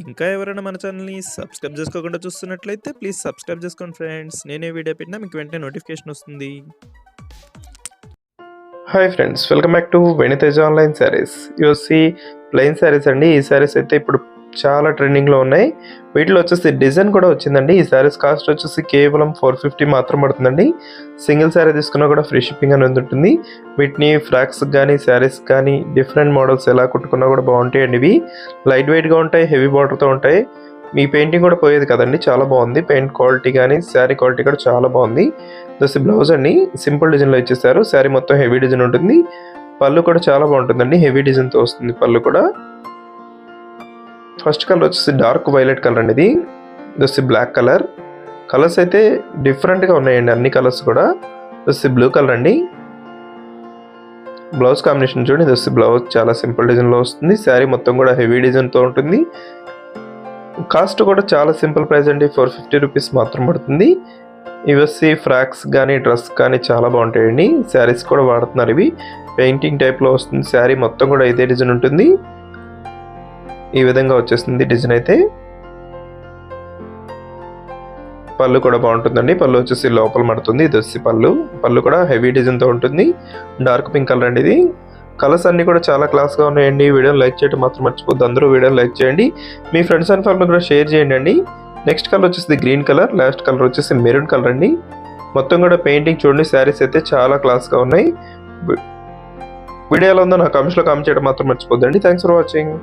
ఇంకా ఎవరైనా మన ఛానల్‌ని సబ్స్క్రైబ్ చేసుకోకుండా చూస్తున్నట్లయితే ప్లీజ్ సబ్స్క్రైబ్ చేసుకోండి ఫ్రెండ్స్. నేనే వీడియో పెట్టినా మీకు వెంటనే నోటిఫికేషన్ వస్తుంది. Hi friends, welcome back to Venu Teja online sarees. You see plain sarees అండి. ఈ సారీస్ అయితే ఇప్పుడు చాలా ట్రెండింగ్లో ఉన్నాయి. వీటిలో వచ్చేసి డిజైన్ కూడా వచ్చిందండి. ఈ సారీస్ కాస్ట్ వచ్చేసి కేవలం 450 మాత్రం పడుతుందండి. సింగిల్ సారీ తీసుకున్నా కూడా ఫ్రీ షిప్పింగ్ అనేది ఉంటుంది. వీటిని ఫ్రాక్స్ కానీ శారీస్ కానీ డిఫరెంట్ మోడల్స్ ఎలా కుట్టుకున్నా కూడా బాగుంటాయండి. ఇవి లైట్ వెయిట్గా ఉంటాయి, హెవీ బార్డర్తో ఉంటాయి. మీ పెయింటింగ్ కూడా పోయేది కదండి, చాలా బాగుంది. పెయింట్ క్వాలిటీ కానీ శారీ క్వాలిటీ కూడా చాలా బాగుంది. దస్ బ్లౌజ్ అండి సింపుల్ డిజైన్లో ఇచ్చేసారు. శారీ మొత్తం హెవీ డిజైన్ ఉంటుంది. పళ్ళు కూడా చాలా బాగుంటుందండి, హెవీ డిజైన్తో వస్తుంది పళ్ళు కూడా. ఫస్ట్ కలర్ వచ్చేసి డార్క్ వైలెట్ కలర్ అండి. ఇది దస్ బ్లాక్ కలర్. కలర్స్ అయితే డిఫరెంట్గా ఉన్నాయండి, అన్ని కలర్స్ కూడా. దస్ బ్లూ కలర్ అండి. బ్లౌజ్ కాంబినేషన్ చూడండి. దస్ బ్లౌజ్ చాలా సింపుల్ డిజైన్లో వస్తుంది. శారీ మొత్తం కూడా హెవీ డిజైన్తో ఉంటుంది. కాస్ట్ కూడా చాలా సింపుల్ ప్రైస్ అండి, 450 రూపీస్ మాత్రం పడుతుంది. ఇవి వచ్చి ఫ్రాక్స్ కానీ డ్రెస్ కానీ చాలా బాగుంటాయండి. శారీస్ కూడా వాడుతున్నారు. ఇవి పెయింటింగ్ టైప్లో వస్తుంది. శారీ మొత్తం కూడా ఇదే డిజైన్ ఉంటుంది. ఈ విధంగా వచ్చేస్తుంది డిజైన్ అయితే. పళ్ళు కూడా బాగుంటుందండి. పళ్ళు వచ్చేసి లోపల మడుతుంది. ఇది వచ్చి పళ్ళు కూడా హెవీ డిజైన్తో ఉంటుంది. డార్క్ పింక్ కలర్ అండి ఇది. కలర్స్ అన్నీ కూడా చాలా క్లాస్గా ఉన్నాయండి. వీడియోని లైక్ చేయడం మాత్రం మర్చిపోద్దు. అందరూ వీడియోని లైక్ చేయండి, మీ ఫ్రెండ్స్ అండ్ ఫ్యామిలీ కూడా షేర్ చేయండి అండి. నెక్స్ట్ కలర్ వచ్చేసి గ్రీన్ కలర్, లాస్ట్ కలర్ వచ్చేసి మెరూన్ కలర్ అండి. మొత్తం కూడా పెయింటింగ్ చూడండి. శారీస్ అయితే చాలా క్లాస్గా ఉన్నాయి. వీడియో ఎలా ఉందో నా కామెంట్స్లో కామెంట్ చేయడం మాత్రం మర్చిపోద్దండి. Thanks for watching.